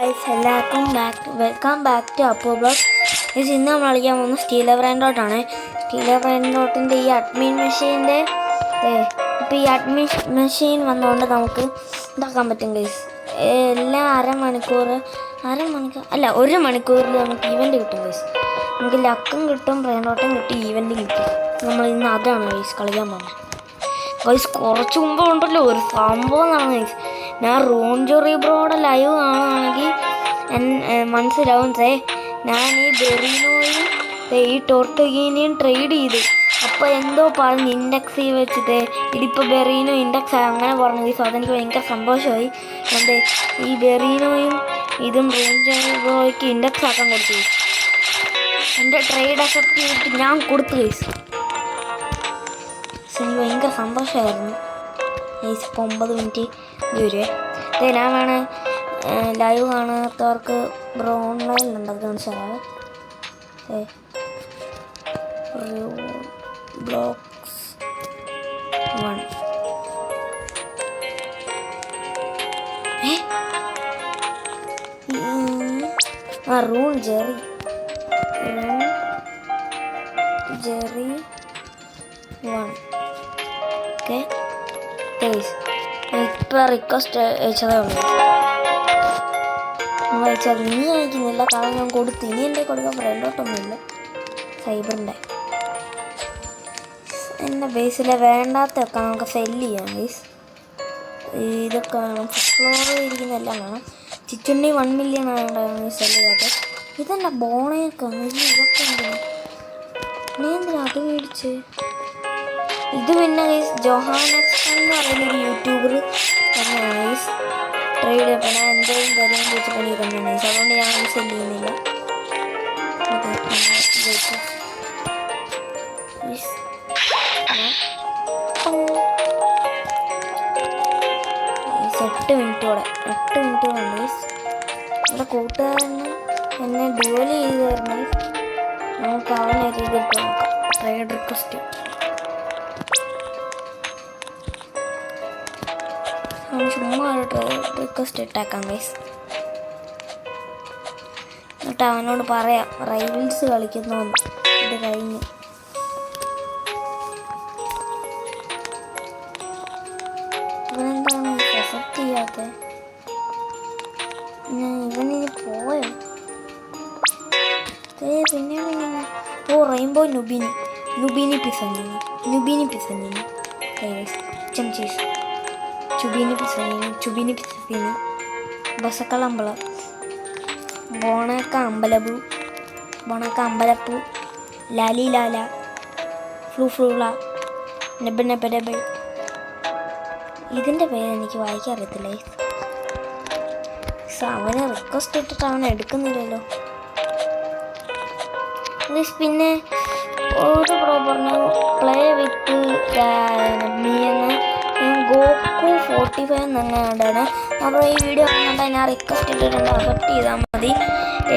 എല്ലാവർക്കും welcome back to Appu blog. ഇന്ന് നമ്മൾ കളിക്കാൻ പോകുന്ന സ്റ്റീൽ ബ്രാൻഡോട്ടാണ്. സ്റ്റീൽ ബ്രാൻഡോട്ടിൻ്റെ ഈ അഡ്മിൻ മെഷീൻ്റെ ഇപ്പോൾ ഈ അഡ്മിൻ മെഷീൻ വന്നുകൊണ്ട് നമുക്ക് ഇതാക്കാൻ പറ്റും ഗൈസ്. എല്ലാ ഒരു മണിക്കൂറിൽ നമുക്ക് ഈവൻ്റ് കിട്ടും ഗൈസ്. നമുക്ക് ലക്കും കിട്ടും, ബ്രാൻഡോട്ടും കിട്ടും, ഈവൻ്റും കിട്ടും. നമ്മൾ ഇന്ന് അതാണ് ഗൈസ് കളിക്കാൻ പോകുന്നത്. ഗൈസ് കുറച്ച് മുമ്പ് ഉണ്ടല്ലോ ഒരു സംഭവം നടന്നു ഗൈസ്. ഞാൻ റോൺജോറി ബ്രോയുടെ ലൈവ് കാണുകയാണെങ്കിൽ മനസ്സിലാവും. ഞാൻ ഈ ബെറീനോയും ഈ ടോർട്ടുഗീനെയും ട്രേഡ് ചെയ്തു. അപ്പോൾ എന്തോ പറഞ്ഞ് ഇൻഡെക്സ് വെച്ചിട്ട് ഇതിപ്പോൾ ബെറീനോ ഇൻഡെക്സ് അങ്ങനെ പറഞ്ഞു ഗൈസ്. അതെനിക്ക് ഭയങ്കര സന്തോഷമായി. എൻ്റെ ഈ ബെറീനോയും ഇതും റോൺജോറി ബ്രോയ്ക്ക് ഇൻഡെക്സ് ആക്കാൻ കൊടുത്തു. എൻ്റെ ട്രേഡ് അക്സെപ്റ്റ് ചെയ്തിട്ട് ഞാൻ കൊടുത്തു ഗൈസ്. എനിക്ക് ഭയങ്കര സന്തോഷമായിരുന്നു ഗൈസ്. ഇപ്പോൾ 9 മിനിറ്റ് വരുവേ. ഞാൻ വേണേ ലൈവ് കാണാത്തവർക്ക് ബ്രോ ഓൺലൈനിലുണ്ട്, അത് കാണിച്ചു തരാം. Blocks 1 റൂൺ Jerry 1. ഓക്കെ ഗൈസ്, ഇപ്പോൾ റിക്വസ്റ്റ് അയച്ചതേ ഉള്ളൂ. അയച്ചാൽ ഇനി അയക്കുന്നില്ല, കാരണം ഞാൻ കൊടുത്തു. ഇനി എൻ്റെ കൊടുക്കാൻ ഫ്രണ്ടോട്ടൊന്നുമില്ല. സൈബറിൻ്റെ എൻ്റെ ബേസിലെ വേണ്ടാത്തൊക്കെ നമുക്ക് സെല്ല് ചെയ്യാം ഗൈസ്. ഇതൊക്കെ വേണം, ഫസ്റ്റ് ഫ്ലോറിൽ ഇരിക്കുന്നതെല്ലാം വേണം. ചിച്ചുണ്ണി 1 മില്യൺ ആയതുകൊണ്ടാണ് സെല്ല് ചെയ്യാത്തത്. ഇതെന്നെ ബോണയൊക്കെ ഇതൊക്കെ ഉണ്ട്. നീ എന്തിനാ അത് മേടിച്ച്? ഇത് പിന്നെ ഗൈസ് ജോഹാനക്സൺ എന്ന് പറയുന്നൊരു യൂട്യൂബർ തന്നെയാണ് ഗൈസ് ട്രേഡ് ചെയ്തപ്പോൾ ഞാൻ എന്തെങ്കിലും തരാൻ വെച്ചിട്ടുണ്ടെങ്കിൽ തന്നെയാണ് ഗൈസ്. അതുകൊണ്ട് ഞാൻ സെല് ചെയ്യുന്നില്ല. എട്ട് മിനിറ്റോടെ ഉണ്ട് ഗൈസ്. എൻ്റെ കൂട്ടുകാരന് എന്നെ ഡ്യൂവൽ ചെയ്ത് തരണം. നമുക്ക് അവനെ രീതിയിട്ട് നോക്കാം. ട്രേഡ് റിക്വസ്റ്റ് ചുമ്മാ ഒരു റിക്വസ്റ്റ് ഇട്ടേക്കാം ഗൈസ്. എന്നിട്ട് അവനോട് പറയാം റൈവൽസ് കളിക്കുന്നോന്ന്. ഇത് കഴിഞ്ഞ് ഇവനെന്താണ് അക്സെപ്റ്റ് ചെയ്യാത്ത? ഇവനിനി പോയോ? പിന്നെ റെയിൻബോ നുബിനി പിസന്നിനി ചംചീസ് ചുബീനി പിസീനി ബസക്കള ബോണക്ക അമ്പലപ്പൂ ലാലി ലാല ഫ്ലൂള നെബ്. ഇതിൻ്റെ പേര് എനിക്ക് വായിക്കാൻ അറിയത്തില്ല. അവനെ റിക്വസ്റ്റ് ഇട്ടിട്ട് അവൻ എടുക്കുന്നില്ലല്ലോ. പിന്നെ ഒരു പ്രോപ്പറിന് പ്ലേ വിത്ത് മീ എന്ന് ഗോക്കു 45 തന്നെ കണ്ടാണ്. അപ്പോൾ ഈ വീഡിയോ കണ്ടാൽ ഞാൻ റിക്വസ്റ്റ് ഇട്ടിട്ടുണ്ട്, അക്സെപ്റ്റ് ചെയ്താൽ മതി.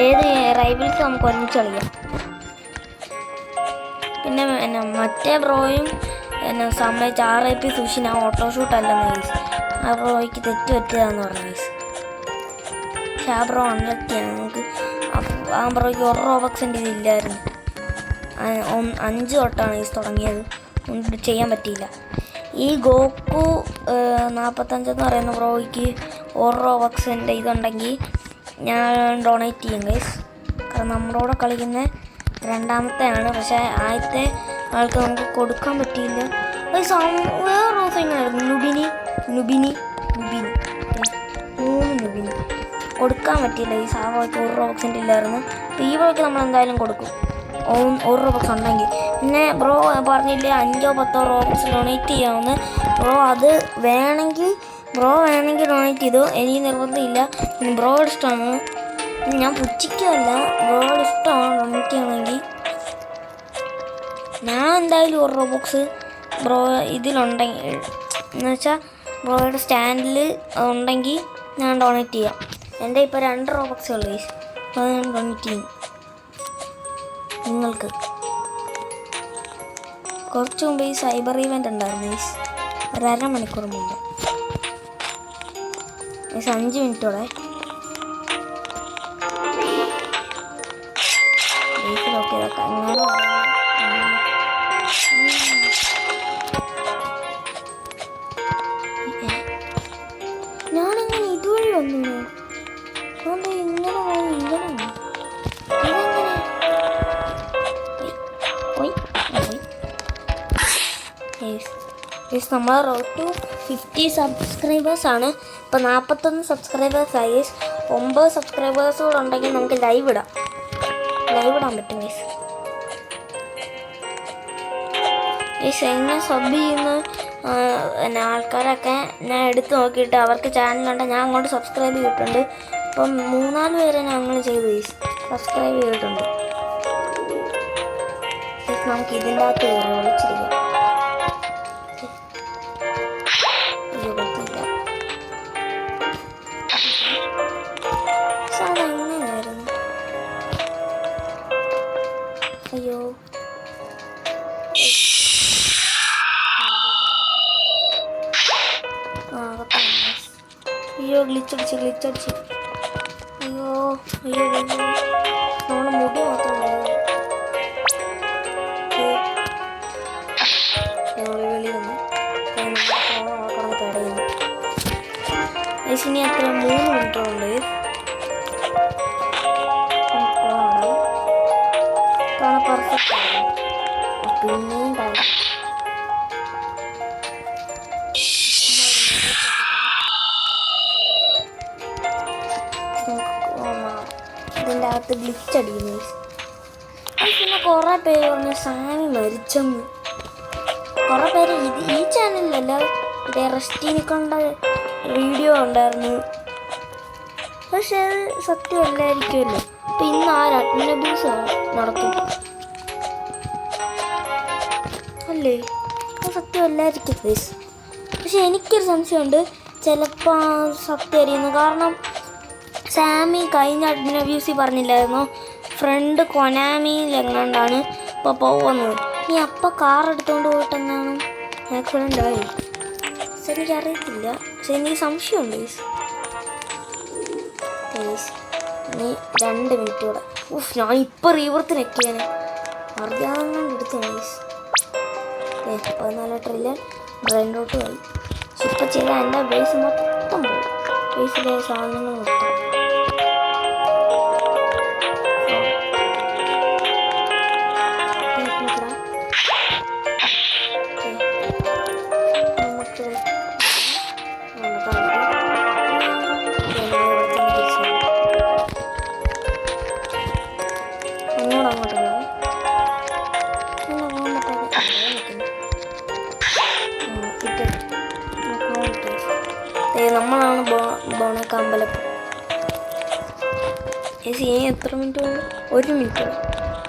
ഏത് റൈവൽസ് നമുക്ക് ഒരുമിച്ച് കളിക്കാം. പിന്നെ മറ്റേ ബ്രോയും സമ്മതിച്ച് RIP സുഷി ഞാൻ ഓട്ടോഷൂട്ട് അല്ലെന്ന് ഗൈസ്. ആ ബ്രോയ്ക്ക് തെറ്റ് പറ്റിയതാന്ന് പറഞ്ഞു ഗൈസ്. പക്ഷെ ആ ബ്രോ അൺലക്കിയാണ്. നമുക്ക് ആ ബ്രോയ്ക്ക് 1 റോബക്സിൻ്റെ ഇതില്ലായിരുന്നു. 5 തൊട്ടാണ് ഗൈസ് തുടങ്ങിയത്. ഒന്നും ചെയ്യാൻ പറ്റിയില്ല. ഈ ഗോക്കു 45 എന്ന് പറയുന്ന ബ്രോയ്ക്ക് 1 റോബക്സിൻ്റെ ഇതുണ്ടെങ്കിൽ ഞാൻ ഡൊണേറ്റ് ചെയ്യും ഗൈസ്. കാരണം നമ്മുടെ കൂടെ കളിക്കുന്ന രണ്ടാമത്തെയാണ്. പക്ഷേ ആദ്യത്തെ ആൾക്ക് നമുക്ക് കൊടുക്കാൻ പറ്റിയില്ല ഗൈസ്. വേറെ ഇങ്ങനെയായിരുന്നു നുബിനി 3 നുബിനി കൊടുക്കാൻ പറ്റിയില്ല ഗൈസ്. ആ ബ്രോയ്ക്ക് 1 റോബക്സിൻ്റെ ഇല്ലായിരുന്നു. ഈ ബ്രോയ്ക്ക് നമ്മൾ എന്തായാലും കൊടുക്കും 1 റോബക്സ് ഉണ്ടെങ്കിൽ. പിന്നെ ബ്രോ പറഞ്ഞില്ലേ 5 or 10 റോബക്സ് ഡൊണേറ്റ് ചെയ്യാമെന്ന്. ബ്രോ വേണമെങ്കിൽ ഡൊണേറ്റ് ചെയ്തു. എനിക്ക് നിർബന്ധമില്ല. ബ്രോയുടെ ഇഷ്ടമാണ്. ഞാൻ പുച്ഛിക്കുമല്ല, ബ്രോയുടെ ഇഷ്ടമാണ് ഡൊണേറ്റ് ചെയ്യണമെങ്കിൽ. ഞാൻ എന്തായാലും 1 റോബക്സ് ബ്രോ ഇതിലുണ്ടെങ്കിൽ എന്ന് വെച്ചാൽ ബ്രോയുടെ സ്റ്റാൻഡിൽ ഉണ്ടെങ്കിൽ ഞാൻ ഡൊണേറ്റ് ചെയ്യാം. എൻ്റെ ഇപ്പോൾ 2 റോബക്സേ ഉള്ളൂ ഗൈസ്. അപ്പോൾ ഞാൻ ഡൊണേറ്റ് ചെയ്യും നിങ്ങൾക്ക്. കുറച്ച് മുമ്പ് ഈ സൈബർ ഈവൻ്റ് ഉണ്ടായിരുന്നു ഗൈസ്, 1.5 മണിക്കൂർ മുമ്പ്. 5 മിനിറ്റോടെ ഇങ്ങനെ നമ്മൾ റോഡ് ടു 50 സബ്സ്ക്രൈബേഴ്സാണ്. ഇപ്പോൾ 41 സബ്സ്ക്രൈബേഴ്സായി. 9 സബ്സ്ക്രൈബേഴ്സ് കൂടെ ഉണ്ടെങ്കിൽ നമുക്ക് ലൈവ് ഇടാൻ പറ്റും ഗൈസ്. എന്നെ സബ് ചെയ്യുന്ന ആൾക്കാരൊക്കെ ഞാൻ എടുത്ത് നോക്കിയിട്ട് അവർക്ക് ചാനലുണ്ട്, ഞാൻ അങ്ങോട്ട് സബ്സ്ക്രൈബ് ചെയ്തിട്ടുണ്ട്. അപ്പം 3-4 പേരെ ഞാൻ അങ്ങനെ ചെയ്തു ഗൈസ്, സബ്സ്ക്രൈബ് ചെയ്തിട്ടുണ്ട്. നമുക്ക് ഇതിൻ്റെ അകത്ത് വിളിച്ചിരിക്കാം. എങ്ങനെയായിരുന്നു? അയ്യോ ഗ്ലിച്ചടിച്ച് അയ്യോ നമ്മുടെ മുടി മാത്രം വെളി വന്നു പേടയുന്നു. ഇനി അത്ര 3 മിനിറ്റുണ്ട്. പെർഫെക്റ്റ് പിന്നെയും കാണാം. ഇതിൻ്റെ അകത്ത് ഗ്ലിച്ചടിക്കുന്നു. പിന്നെ കുറേ പേര് പറഞ്ഞു സാമി മരിച്ചെന്ന്. കുറേ പേര് ഈ ചാനലിലല്ല, ഇതേ റെസ്റ്റിനിക്കൊണ്ട് വീഡിയോ ഉണ്ടായിരുന്നു. പക്ഷെ അത് സത്യമല്ലായിരിക്കുമല്ലോ. അപ്പം ഇന്ന് ആര് അഡ്മിൻ അബ്യൂസ് നടത്തും അല്ലേ? അത് സത്യമല്ലായിരിക്കും ഗൈസ്. പക്ഷെ എനിക്കൊരു സംശയമുണ്ട്, ചിലപ്പോൾ സത്യമായിരിക്കുന്നു. കാരണം സാമി കഴിഞ്ഞ അഡ്മിൻ അബ്യൂസി പറഞ്ഞില്ലായിരുന്നു ഫ്രണ്ട് കൊനാമിയിലെങ്ങാണ്ടാണ് ഇപ്പോൾ പോകുന്നത്. നീ അപ്പം കാർ എടുത്തുകൊണ്ട് പോയിട്ടെന്നാണ് ആക്സിഡൻ്റ് ആയി. പക്ഷെ എനിക്കറിയത്തില്ല, പക്ഷെ എനിക്ക് സംശയമുണ്ട് ഗൈസ്. ഇനി 2 മിനിറ്റ് കൂടെ. ഞാൻ ഇപ്പോൾ റീവർത്ത് നെക്കിയാണ് അറിയാതെ എടുത്താണ് ഗൈസ്. 14 ട്രില്യൺ ബ്രെയിനോട്ട് പോയി. പക്ഷെ ഇപ്പം ചെയ്താൽ എൻ്റെ ബേസ് മൊത്തം പോകും. ബേസിലെ സാധനങ്ങൾ മൊത്തം നമ്മളാണ് ബോണക്ക അമ്പലപ്പം. എത്ര മിനിറ്റ്? 1 മിനിറ്റ്.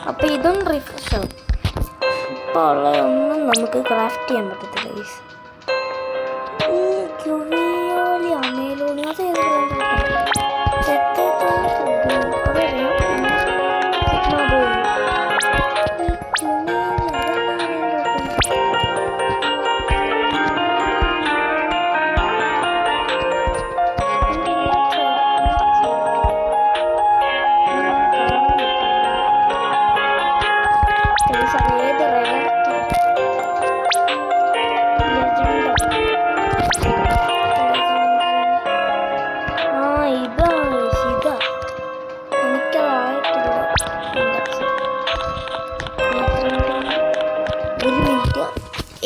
അപ്പോൾ ഇതും റിഫ്രഷ് ആവും. ഇപ്പോൾ ഉള്ളതൊന്നും നമുക്ക് ക്രാഫ്റ്റ് ചെയ്യാൻ പറ്റത്തില്ല ഗൈസ്. ക്യുവിയോലി അമേലോണി അത്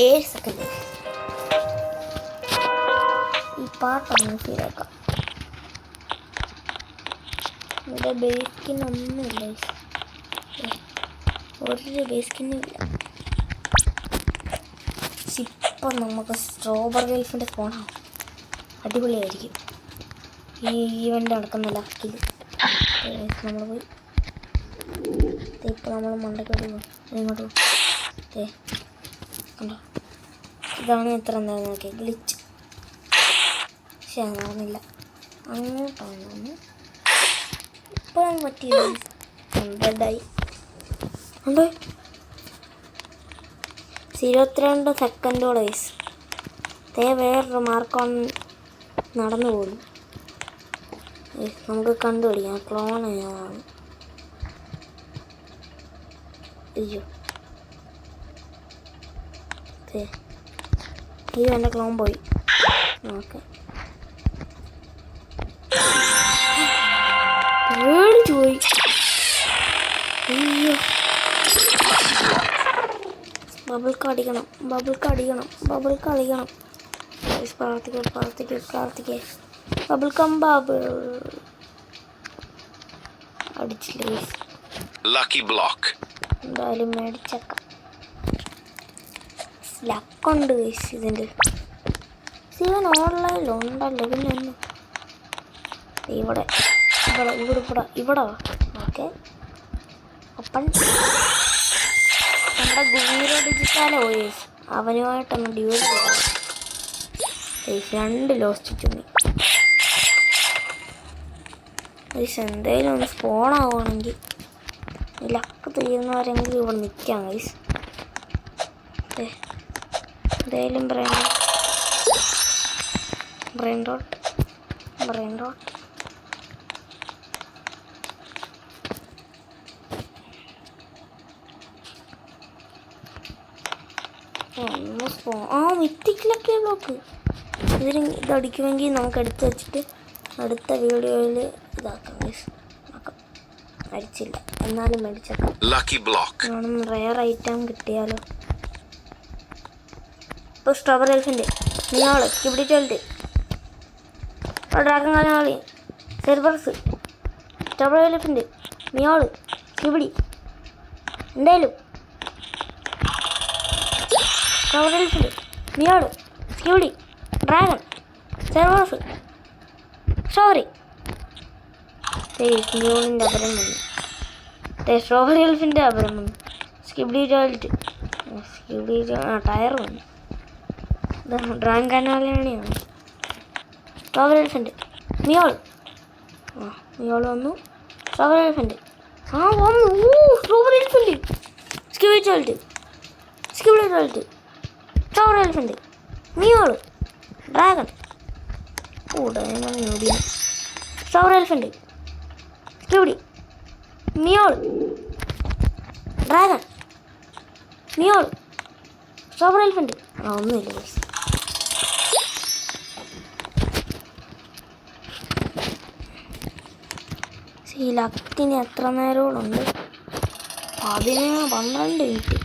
ഏത് പാട്ടൊന്ന് ശരിയാക്കാം. ഇവിടെ ബേസ്കിനൊന്നുമില്ല, ഒരു ബേസ്കിനും ഇല്ല. ഇപ്പം നമുക്ക് സ്ട്രോബെറി ഗൾഫിൻ്റെ ഫോണാവും, അടിപൊളിയായിരിക്കും. ഈ ഈവൻ്റ് നടക്കുന്ന ലക്കിൽ നമ്മൾ പോയി. ഇപ്പം നമ്മൾ മണ്ടയ്ക്കോട്ട് പോകും. ഇങ്ങോട്ട് കണ്ടോ, ഇതാണ് എത്ര എന്തായാലും നോക്കിയാൽ ഗ്ലിച്ച്. പക്ഷെ നടന്നില്ല, അങ്ങോട്ടാണ് ഇപ്പോഴാണ് പറ്റിയില്ല. 100 ഉണ്ട്. 22 സെക്കൻഡോടെ വയസ്സ് വേറൊരു മാർക്കോൺ നടന്നു പോകുന്നു. നമുക്ക് കണ്ടുപിടിക്കാം ക്ലോൺ ഏതാണ്. അയ്യോ എൻ്റെ ക്ലോൺ പോയി. ഓക്കെ ബബിൾക്ക് അടിക്കണം. പ്രാർത്ഥിക്കേ. Bubble come bubble. അടിച്ചില്ലേ. Lucky block. എന്തായാലും മേടിച്ചേക്കാം. ലക്കുണ്ട് ഇതിൻ്റെ. ഇവൻ ഓൺലൈനിലുണ്ടല്ലോ. പിന്നെ ഒന്ന് ഇവിടെ ഓക്കെ. അപ്പം നമ്മുടെ ഗുരുവിനോ ഡിജിറ്റാലോ അവനുമായിട്ടൊന്ന് ഡ്യൂൽ ചെയ്യാം. 2 ലോസ്റ്റ് ചുമി. എന്തേലും ഒന്ന് സ്പോൺ ആവുകയാണെങ്കിൽ ലക്ക് തീരുന്നവരെങ്കിലും ഇവിടെ നിൽക്കാം ഗൈസ്. എന്തേലും ബ്രെയിൻ ഡോട്ട്. മിത്തിക്കിലൊക്കെ ബ്ലോക്ക്. ഇതടിക്കുമെങ്കിൽ നമുക്ക് എടുത്ത് വെച്ചിട്ട് അടുത്ത വീഡിയോയിൽ ഇതാക്കാം ഗൈസ്. അടിച്ചില്ല, എന്നാലും മേടിച്ചേക്കാം. Lucky block. റെയർ ഐറ്റം കിട്ടിയാലോ. ഇപ്പോൾ സ്ട്രോബെറി എൽഫിൻ്റെ നിങ്ങള് ഇവിടെ ചൊല്ലിട്ട് ഡ്രാഗൺ കാലി സെർവർസ് സ്ട്രോബെറി എൽഫിൻ്റെ മിയോള് ഇവിടെ എന്തായാലും സ്ട്രോബെറി എൽഫിൻ്റെ മിയോള് സ്കിബിഡി ഡ്രാഗൺ സെർവർസ് സ്ട്രോബെറി മിയോളിൻ്റെ അപരം വന്നു. സ്ട്രോബെറി എൽഫിൻ്റെ അപരം വന്നു. സ്കിബിഡി ടോയ്ലറ്റ് ടയർ വന്നു. ഡ്രാഗൺ കാനാലിയാണ്. സ്ട്രോബെറി എൽഫിൻ്റെ മിയോൾ വന്നു. സ്ട്രോബെറി എൽഫിൻ്റെ വന്നു. സ്ട്രോബെറി എൽഫിൻ്റെ സ്കിബിഡി ടോയ്ലറ്റ് സ്ട്രോബെറി എൽഫിൻ്റെ മിയോൾ ഡ്രാഗൺ ഡയമണ്ട്. സ്ട്രോബെറി എൽഫിൻ്റെ സ്കിബിഡി മിയോൾ ഡ്രാഗൺ മിയോൾ സ്ട്രോബെറി എൽഫിൻ്റെ ഒന്നുമില്ല ഗൈസ്. ഈ ലക്കിന് എത്ര നേരമുണ്ട്? 12 മിനിറ്റ്.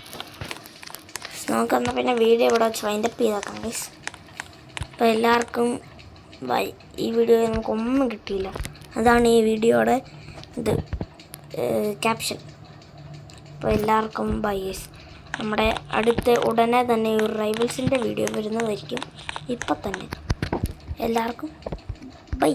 നമുക്കെന്നാൽ പിന്നെ വീഡിയോ ഇവിടെ വെച്ച് വൈൻഡപ്പ് ചെയ്തേക്കാം ഗൈസ്. അപ്പോൾ എല്ലാവർക്കും ബൈ. ഈ വീഡിയോയിൽ നമുക്കൊന്നും കിട്ടിയില്ല. അതാണ് ഈ വീഡിയോയുടെ ക്യാപ്ഷൻ. അപ്പോൾ എല്ലാവർക്കും ബൈ ഗൈസ്. നമ്മുടെ ഉടനെ തന്നെ ഒരു റൈവൽസിൻ്റെ വീഡിയോ വരുന്നതായിരിക്കും. ഇപ്പം തന്നെ എല്ലാവർക്കും ബൈ.